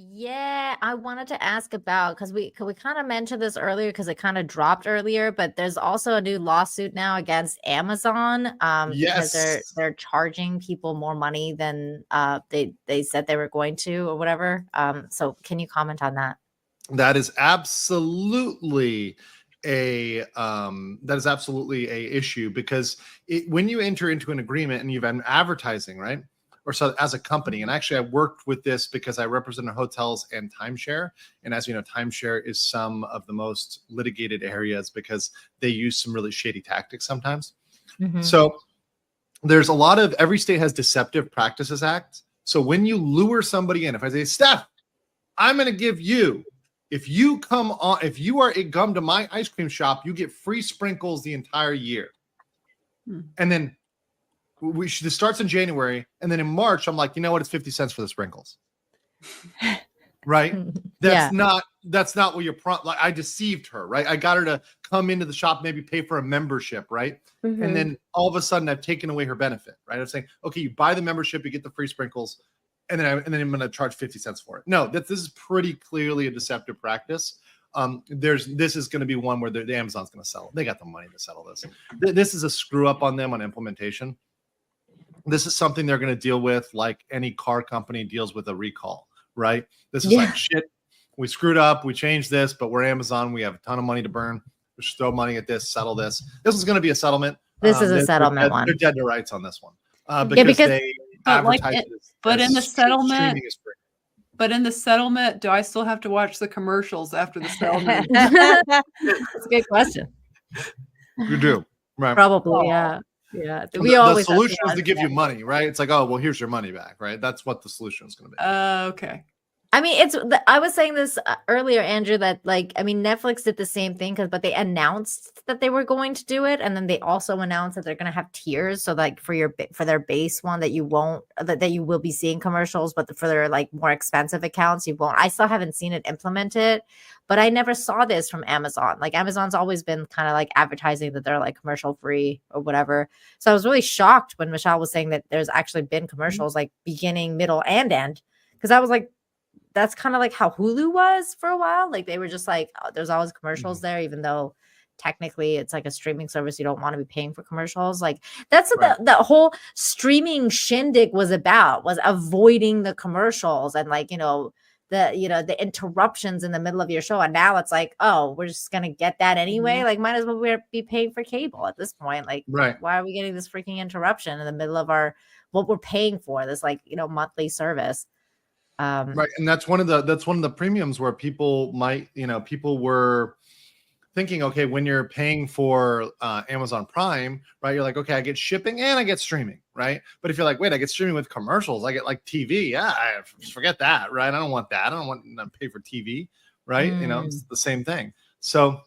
Yeah, I wanted to ask about because we kind of mentioned this earlier because it kind of dropped earlier, but there's also a new lawsuit now against Amazon because Yes. they're charging people more money than they said they were going to or whatever. So can you comment on that? That is absolutely a issue because when you enter into an agreement and you've been advertising, right? Or so as a company, and actually I worked with this because I represented hotels and timeshare. And as you know, timeshare is some of the most litigated areas because they use some really shady tactics sometimes. Mhm. So there's a lot of, every state has Deceptive Practices Act. So when you lure somebody in, if I say, Steph, I'm going to give you, if you come to my ice cream shop, you get free sprinkles the entire year. And then this starts in January. And then in March, I'm like, you know what? It's 50 cents for the sprinkles. Right. That's not what you're like. I deceived her. Right. I got her to come into the shop, maybe pay for a membership. Right. Mm-hmm. And then all of a sudden I've taken away her benefit. Right. I'm saying, okay, you buy the membership, you get the free sprinkles. And then I'm going to charge 50 cents for it. No, this is pretty clearly a deceptive practice. This is going to be one where the Amazon's going to settle. They got the money to settle this. This is a screw up on them on implementation. This is something they're going to deal with like any car company deals with a recall, right? This is like, shit, we screwed up. We changed this, but we're Amazon. We have a ton of money to burn. We should throw money at this, settle this. This is going to be a settlement. This is a settlement one. They're dead to rights on this one because they advertise it. But in the settlement, do I still have to watch the commercials after the settlement? That's a good question. You do, right? Probably, yeah. Yeah. The solution is to give you money, right? It's like, oh, well, here's your money back, right? That's what the solution is going to be. Okay. I mean, I was saying this earlier, Andrew, that like, I mean, Netflix did the same thing but they announced that they were going to do it. And then they also announced that they're going to have tiers. So like for their base one that you will be seeing commercials, but for their like more expensive accounts, you won't. I still haven't seen it implemented, but I never saw this from Amazon. Like Amazon's always been kind of like advertising that they're like commercial free or whatever. So I was really shocked when Michelle was saying that there's actually been commercials like beginning, middle, and end. Because I was like, that's kind of like how Hulu was for a while. Like they were just like, oh, there's always commercials there, even though technically it's like a streaming service. You don't want to be paying for commercials. Like that's what the whole streaming shindig was about, was avoiding the commercials and like, the interruptions in the middle of your show. And now it's like, oh, we're just going to get that anyway. Like might as well be paying for cable at this point. Like, why are we getting this freaking interruption in the middle of what we're paying for, this like, monthly service? Right. And that's one of the premiums where people were thinking, okay, when you're paying for Amazon Prime, right, you're like, okay, I get shipping and I get streaming, right? But if you're like, wait, I get streaming with commercials, I get like TV, forget that, right? I don't want that. I don't want to pay for TV, right? It's the same thing. So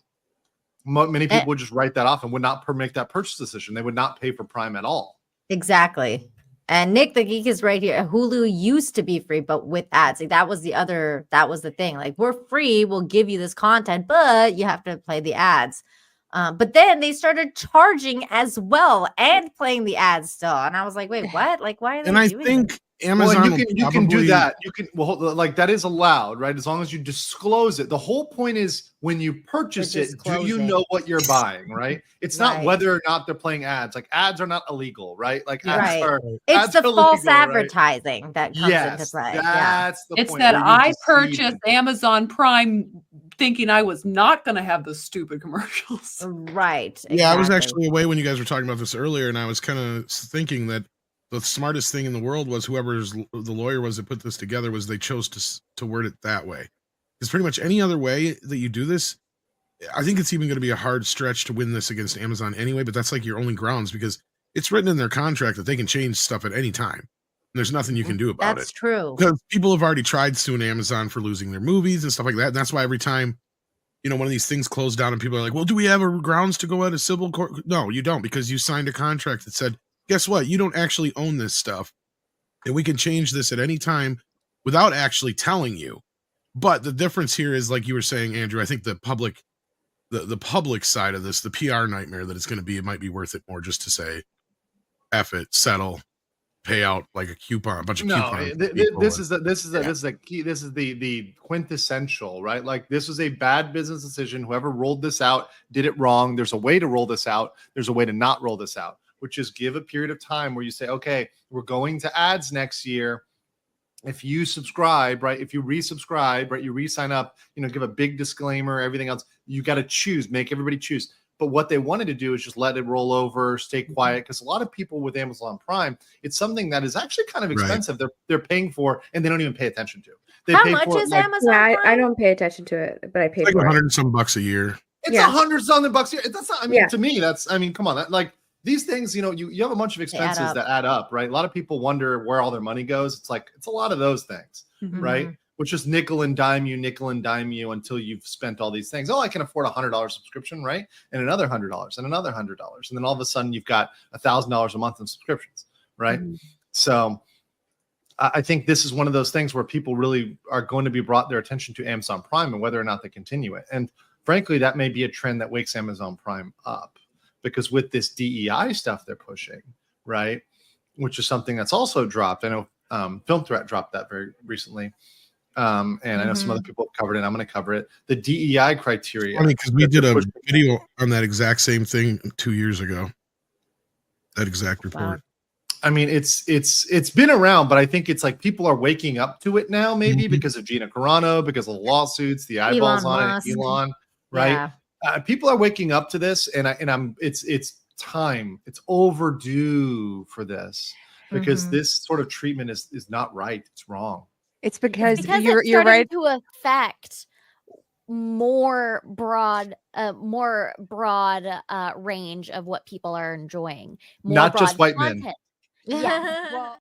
many people would just write that off and would not make that purchase decision. They would not pay for Prime at all. Exactly. And Nick the Geek is right here. Hulu used to be free, but with ads. Like that was the thing. Like we're free, we'll give you this content, but you have to play the ads. But then they started charging as well and playing the ads still. And I was like, wait, what? Like, why are they doing this? Think Amazon, you can do that. You can, like that is allowed, right? As long as you disclose it. The whole point is when you purchase it, do you know what you're buying, right? It's not whether or not they're playing ads. Like ads are not illegal, right? Like ads are. It's the false advertising that comes into play. That's the point. It's that I purchased Amazon Prime thinking I was not going to have those stupid commercials. Right. Exactly. Yeah, I was actually away when you guys were talking about this earlier, and I was kind of thinking that the smartest thing in the world was whoever's the lawyer was that put this together was they chose to word it that way. Because pretty much any other way that you do this, I think it's even going to be a hard stretch to win this against Amazon anyway, but that's like your only grounds because it's written in their contract that they can change stuff at any time. And there's nothing you can do about it. That's true. Because people have already tried suing Amazon for losing their movies and stuff like that. And that's why every time, one of these things closed down and people are like, well, do we have a grounds to go out of civil court? No, you don't, because you signed a contract that said, guess what? You don't actually own this stuff. And we can change this at any time without actually telling you. But the difference here is, like you were saying, Andrew, I think the public side of this, the PR nightmare that it's going to be, it might be worth it more just to say, F it, settle, pay out like a coupon, a bunch of No, coupons. this is the key. This is the quintessential, right? Like this was a bad business decision. Whoever rolled this out did it wrong. There's a way to roll this out. There's a way to not roll this out, which is give a period of time where you say, okay, we're going to ads next year. If you subscribe, right? If you resubscribe, right? You re-sign up, give a big disclaimer, everything else. You got to choose, make everybody choose. But what they wanted to do is just let it roll over, stay quiet. Because a lot of people with Amazon Prime, it's something that is actually kind of expensive. Right. They're paying for, and they don't even pay attention to. How much is Amazon Prime? I don't pay attention to it, but I pay like for $100 and some bucks a year. It's $100 bucks a year. That's not, to me, that's, come on. Like these things, you have a bunch of expenses that add up, right? A lot of people wonder where all their money goes. It's like, it's a lot of those things, right? Which is nickel and dime you until you've spent all these things. Oh, I can afford $100 subscription, right? And another $100 and another $100. And then all of a sudden you've got $1,000 a month in subscriptions, right? So I think this is one of those things where people really are going to be brought their attention to Amazon Prime and whether or not they continue it. And frankly, that may be a trend that wakes Amazon Prime up. Because with this DEI stuff they're pushing, right, which is something that's also dropped. I know Film Threat dropped that very recently, and I know some other people have covered it. I'm going to cover it. The DEI criteria. I mean, because we did a video on that exact same thing 2 years ago. That exact report. Wow. I mean, it's been around, but I think it's like people are waking up to it now, maybe because of Gina Carano, because of the lawsuits, the eyeballs on it, Elon, right? Yeah. People are waking up to this, and it's time. It's overdue for this because this sort of treatment is not right. It's wrong. It's because you're right to affect more broad range of what people are enjoying. Not just white men. Yeah. Well,